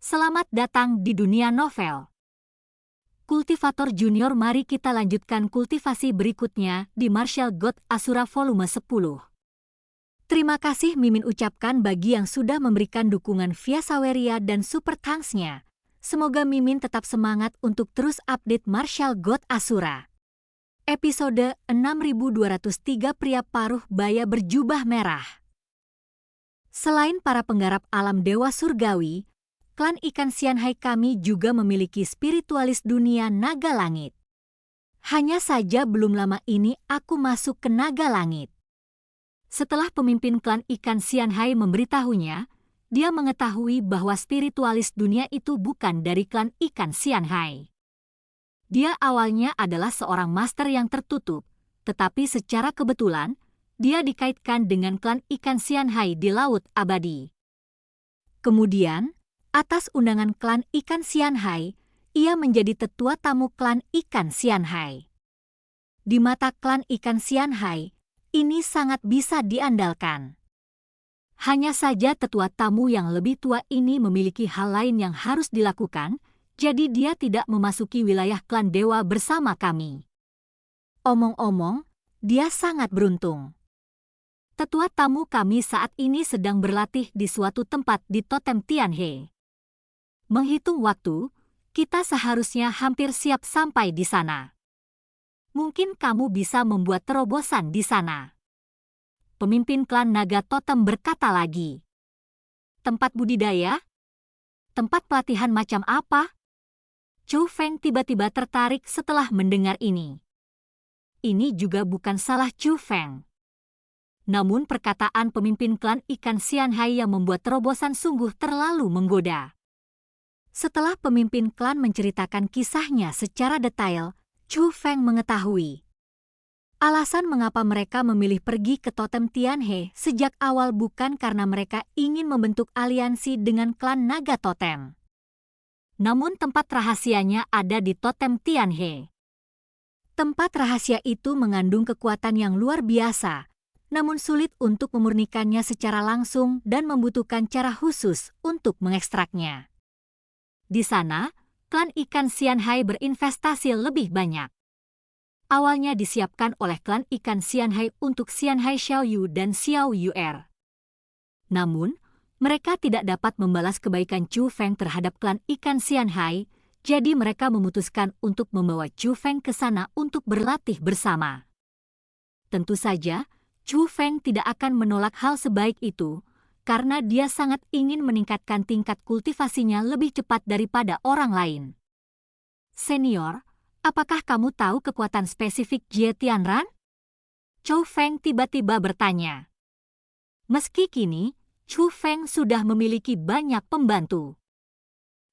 Selamat datang di dunia novel. Kultivator Junior, mari kita lanjutkan kultivasi berikutnya di Martial God Asura volume 10. Terima kasih Mimin ucapkan bagi yang sudah memberikan dukungan via Saweria dan Super Thanks-nya. Semoga Mimin tetap semangat untuk terus update Martial God Asura. Episode 6203, Pria Paruh Baya Berjubah Merah. Selain para penggarap alam dewa surgawi, klan ikan Xianhai kami juga memiliki spiritualis dunia naga langit. Hanya saja belum lama ini aku masuk ke naga langit. Setelah pemimpin klan ikan Xianhai memberitahunya, dia mengetahui bahwa spiritualis dunia itu bukan dari klan ikan Xianhai. Dia awalnya adalah seorang master yang tertutup, tetapi secara kebetulan, dia dikaitkan dengan klan ikan Xianhai di Laut Abadi. Kemudian, atas undangan klan ikan Xianhai, ia menjadi tetua tamu klan ikan Xianhai. Di mata klan ikan Xianhai, ini sangat bisa diandalkan. Hanya saja tetua tamu yang lebih tua ini memiliki hal lain yang harus dilakukan, jadi dia tidak memasuki wilayah klan dewa bersama kami. Omong-omong, dia sangat beruntung. Tetua tamu kami saat ini sedang berlatih di suatu tempat di Totem Tianhe. Menghitung waktu, kita seharusnya hampir siap sampai di sana. Mungkin kamu bisa membuat terobosan di sana. Pemimpin klan naga totem berkata lagi. Tempat budidaya? Tempat pelatihan macam apa? Chu Feng tiba-tiba tertarik setelah mendengar ini. Ini juga bukan salah Chu Feng. Namun perkataan pemimpin klan ikan Xianhai yang membuat terobosan sungguh terlalu menggoda. Setelah pemimpin klan menceritakan kisahnya secara detail, Chu Feng mengetahui alasan mengapa mereka memilih pergi ke Totem Tianhe sejak awal bukan karena mereka ingin membentuk aliansi dengan klan naga totem. Namun tempat rahasianya ada di Totem Tianhe. Tempat rahasia itu mengandung kekuatan yang luar biasa, namun sulit untuk memurnikannya secara langsung dan membutuhkan cara khusus untuk mengekstraknya. Di sana, klan ikan Xianhai berinvestasi lebih banyak. Awalnya disiapkan oleh klan ikan Xianhai untuk Xianhai Xiaoyu dan Xiao Yuer. Namun, mereka tidak dapat membalas kebaikan Chu Feng terhadap klan ikan Xianhai, jadi mereka memutuskan untuk membawa Chu Feng ke sana untuk berlatih bersama. Tentu saja, Chu Feng tidak akan menolak hal sebaik itu, karena dia sangat ingin meningkatkan tingkat kultivasinya lebih cepat daripada orang lain. Senior, apakah kamu tahu kekuatan spesifik Jie Tianran? Chu Feng tiba-tiba bertanya. Meski kini, Chu Feng sudah memiliki banyak pembantu.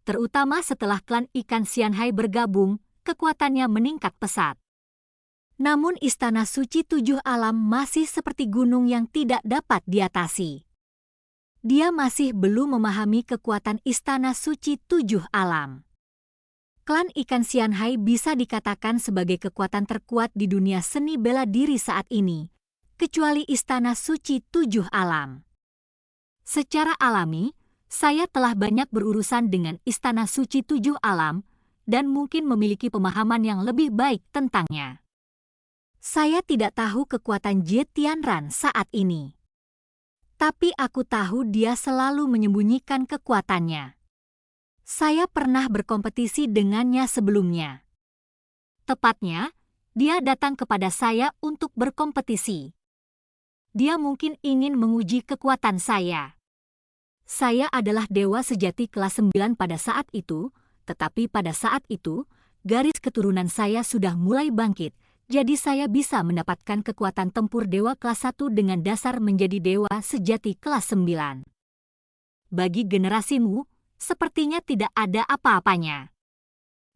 Terutama setelah klan ikan Xianhai bergabung, kekuatannya meningkat pesat. Namun Istana Suci Tujuh Alam masih seperti gunung yang tidak dapat diatasi. Dia masih belum memahami kekuatan Istana Suci Tujuh Alam. Klan ikan Xianhai bisa dikatakan sebagai kekuatan terkuat di dunia seni bela diri saat ini, kecuali Istana Suci Tujuh Alam. Secara alami, saya telah banyak berurusan dengan Istana Suci Tujuh Alam dan mungkin memiliki pemahaman yang lebih baik tentangnya. Saya tidak tahu kekuatan Jie Tianran saat ini. Tapi aku tahu dia selalu menyembunyikan kekuatannya. Saya pernah berkompetisi dengannya sebelumnya. Tepatnya, dia datang kepada saya untuk berkompetisi. Dia mungkin ingin menguji kekuatan saya. Saya adalah dewa sejati kelas 9 pada saat itu, tetapi pada saat itu, garis keturunan saya sudah mulai bangkit, jadi saya bisa mendapatkan kekuatan tempur dewa kelas 1 dengan dasar menjadi dewa sejati kelas 9. Bagi generasimu, sepertinya tidak ada apa-apanya.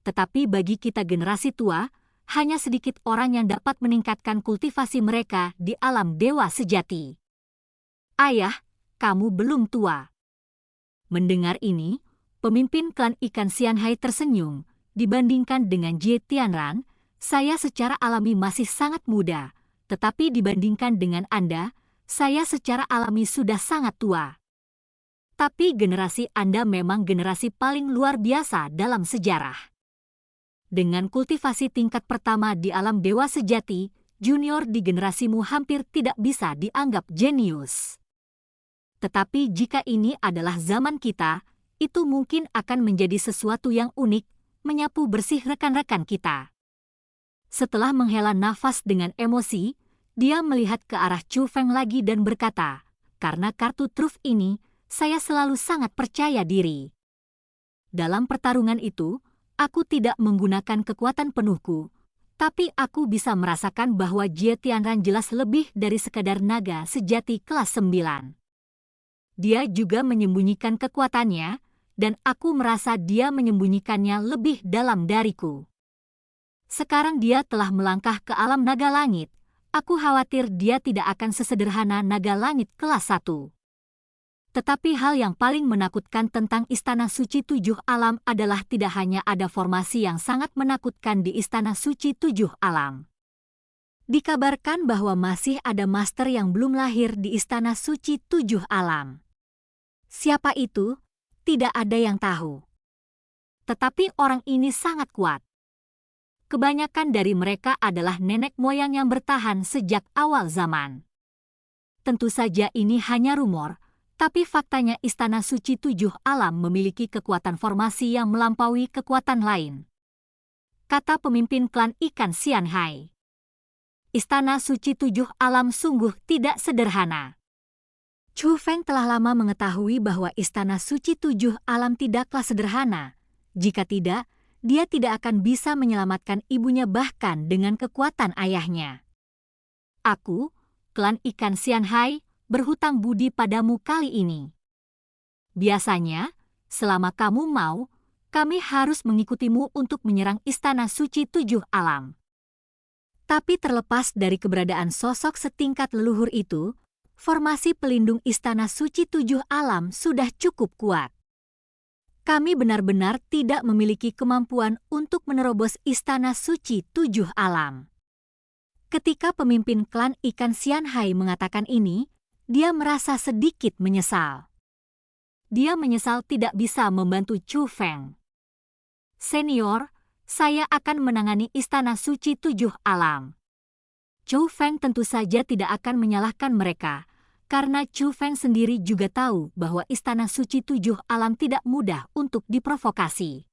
Tetapi bagi kita generasi tua, hanya sedikit orang yang dapat meningkatkan kultivasi mereka di alam dewa sejati. Ayah, kamu belum tua. Mendengar ini, pemimpin klan ikan Xianhai tersenyum. Dibandingkan dengan Jie Tianran, saya secara alami masih sangat muda, tetapi dibandingkan dengan Anda, saya secara alami sudah sangat tua. Tapi generasi Anda memang generasi paling luar biasa dalam sejarah. Dengan kultivasi tingkat pertama di alam dewa sejati, junior di generasimu hampir tidak bisa dianggap jenius. Tetapi jika ini adalah zaman kita, itu mungkin akan menjadi sesuatu yang unik, menyapu bersih rekan-rekan kita. Setelah menghela nafas dengan emosi, dia melihat ke arah Chu Feng lagi dan berkata, "Karena kartu truf ini, saya selalu sangat percaya diri. Dalam pertarungan itu, aku tidak menggunakan kekuatan penuhku, tapi aku bisa merasakan bahwa Jie Tianran jelas lebih dari sekadar naga sejati kelas 9. Dia juga menyembunyikan kekuatannya, dan aku merasa dia menyembunyikannya lebih dalam dariku. Sekarang dia telah melangkah ke alam naga langit. Aku khawatir dia tidak akan sesederhana naga langit kelas 1. Tetapi hal yang paling menakutkan tentang Istana Suci 7 Alam adalah tidak hanya ada formasi yang sangat menakutkan di Istana Suci 7 Alam. Dikabarkan bahwa masih ada master yang belum lahir di Istana Suci 7 Alam. Siapa itu? Tidak ada yang tahu. Tetapi orang ini sangat kuat. Kebanyakan dari mereka adalah nenek moyang yang bertahan sejak awal zaman. Tentu saja ini hanya rumor, tapi faktanya Istana Suci 7 Alam memiliki kekuatan formasi yang melampaui kekuatan lain. Kata pemimpin klan ikan Xianhai. Istana Suci 7 Alam sungguh tidak sederhana. Chu Feng telah lama mengetahui bahwa Istana Suci 7 Alam tidaklah sederhana. Jika tidak, dia tidak akan bisa menyelamatkan ibunya bahkan dengan kekuatan ayahnya. Aku, klan ikan Xianhai, berhutang budi padamu kali ini. Biasanya, selama kamu mau, kami harus mengikutimu untuk menyerang Istana Suci 7 Alam. Tapi terlepas dari keberadaan sosok setingkat leluhur itu, formasi pelindung Istana Suci 7 Alam sudah cukup kuat. Kami benar-benar tidak memiliki kemampuan untuk menerobos Istana Suci 7 Alam. Ketika pemimpin klan ikan Xianhai mengatakan ini, dia merasa sedikit menyesal. Dia menyesal tidak bisa membantu Chu Feng. Senior, saya akan menangani Istana Suci 7 Alam. Chu Feng tentu saja tidak akan menyalahkan mereka, karena Chu Feng sendiri juga tahu bahwa Istana Suci 7 Alam tidak mudah untuk diprovokasi.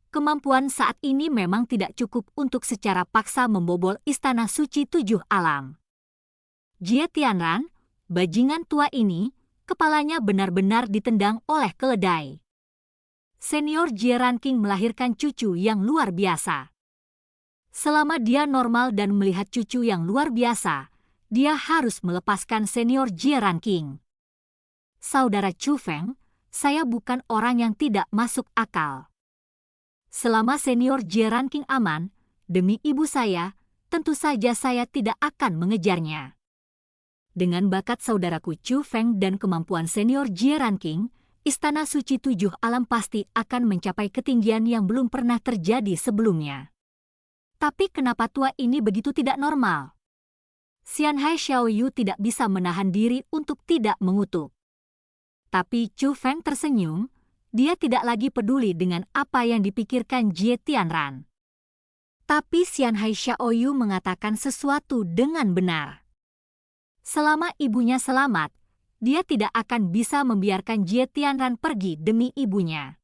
Kemampuan saat ini memang tidak cukup untuk secara paksa membobol Istana Suci 7 Alam. Jie Tianran, bajingan tua ini, kepalanya benar-benar ditendang oleh keledai. Senior Jie Ranking melahirkan cucu yang luar biasa. Selama dia normal dan melihat cucu yang luar biasa, dia harus melepaskan senior Jie Ranking. Saudara Chu Feng, saya bukan orang yang tidak masuk akal. Selama senior Jie Ranking aman, demi ibu saya, tentu saja saya tidak akan mengejarnya. Dengan bakat saudaraku Chu Feng dan kemampuan senior Jie Ranking, Istana Suci 7 Alam pasti akan mencapai ketinggian yang belum pernah terjadi sebelumnya. Tapi kenapa tua ini begitu tidak normal? Xianhai Xiaoyu tidak bisa menahan diri untuk tidak mengutuk. Tapi Chu Feng tersenyum, dia tidak lagi peduli dengan apa yang dipikirkan Jie Tianran. Tapi Xianhai Xiaoyu mengatakan sesuatu dengan benar. Selama ibunya selamat, dia tidak akan bisa membiarkan Jie Tianran pergi demi ibunya.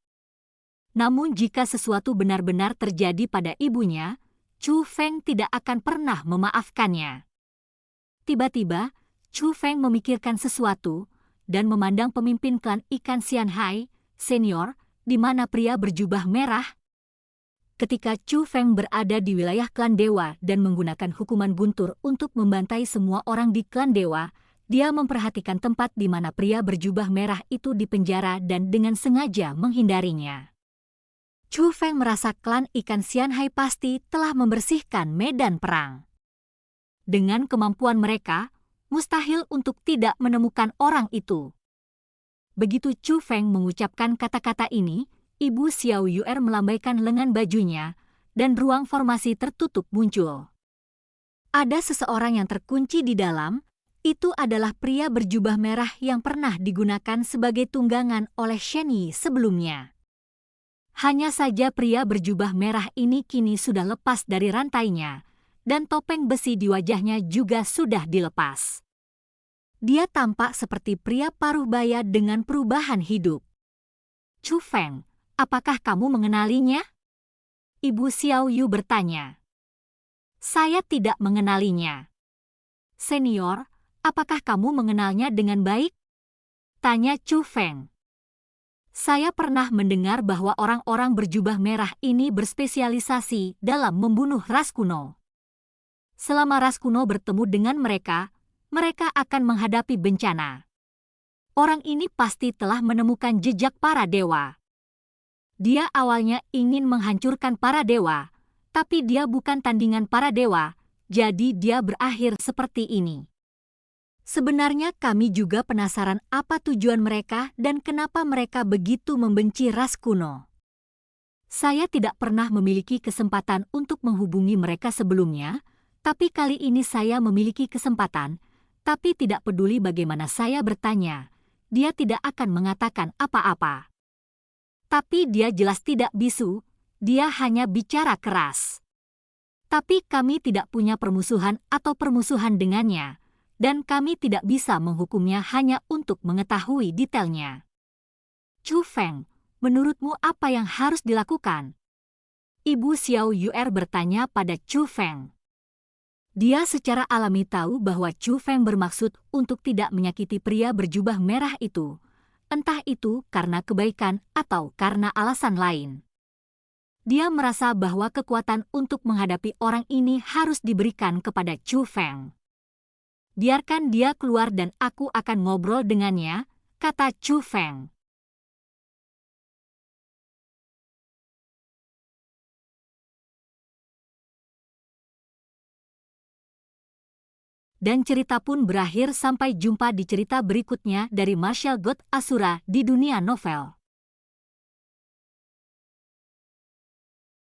Namun jika sesuatu benar-benar terjadi pada ibunya, Chu Feng tidak akan pernah memaafkannya. Tiba-tiba, Chu Feng memikirkan sesuatu dan memandang pemimpin klan ikan Xianhai, senior, di mana pria berjubah merah. Ketika Chu Feng berada di wilayah klan dewa dan menggunakan hukuman guntur untuk membantai semua orang di klan dewa, dia memperhatikan tempat di mana pria berjubah merah itu dipenjara dan dengan sengaja menghindarinya. Chu Feng merasa klan ikan Xianhai pasti telah membersihkan medan perang. Dengan kemampuan mereka, mustahil untuk tidak menemukan orang itu. Begitu Chu Feng mengucapkan kata-kata ini, Ibu Xiao Yuer melambaikan lengan bajunya, dan ruang formasi tertutup muncul. Ada seseorang yang terkunci di dalam, Itu adalah pria berjubah merah yang pernah digunakan sebagai tunggangan oleh Shen Yi sebelumnya. Hanya saja pria berjubah merah ini kini sudah lepas dari rantainya, dan topeng besi di wajahnya juga sudah dilepas. Dia tampak seperti pria paruh baya dengan perubahan hidup. Chu Feng, apakah kamu mengenalinya? Ibu Xiao Yu bertanya. Saya tidak mengenalinya. Senior, apakah kamu mengenalnya dengan baik? Tanya Chu Feng. Saya pernah mendengar bahwa orang-orang berjubah merah ini berspesialisasi dalam membunuh ras kuno. Selama ras kuno bertemu dengan mereka, mereka akan menghadapi bencana. Orang ini pasti telah menemukan jejak para dewa. Dia awalnya ingin menghancurkan para dewa, tapi dia bukan tandingan para dewa, jadi dia berakhir seperti ini. Sebenarnya kami juga penasaran apa tujuan mereka dan kenapa mereka begitu membenci ras kuno. Saya tidak pernah memiliki kesempatan untuk menghubungi mereka sebelumnya, tapi kali ini saya memiliki kesempatan, tapi tidak peduli bagaimana saya bertanya, dia tidak akan mengatakan apa-apa. Tapi dia jelas tidak bisu, dia hanya bicara keras. Tapi kami tidak punya permusuhan atau permusuhan dengannya, dan kami tidak bisa menghukumnya hanya untuk mengetahui detailnya. Chu Feng, menurutmu apa yang harus dilakukan? Ibu Xiao Yuer bertanya pada Chu Feng. Dia secara alami tahu bahwa Chu Feng bermaksud untuk tidak menyakiti pria berjubah merah itu, entah itu karena kebaikan atau karena alasan lain. Dia merasa bahwa kekuatan untuk menghadapi orang ini harus diberikan kepada Chu Feng. Biarkan dia keluar dan aku akan ngobrol dengannya, kata Chu Feng. Dan cerita pun berakhir sampai jumpa di cerita berikutnya dari Martial God Asura di dunia novel.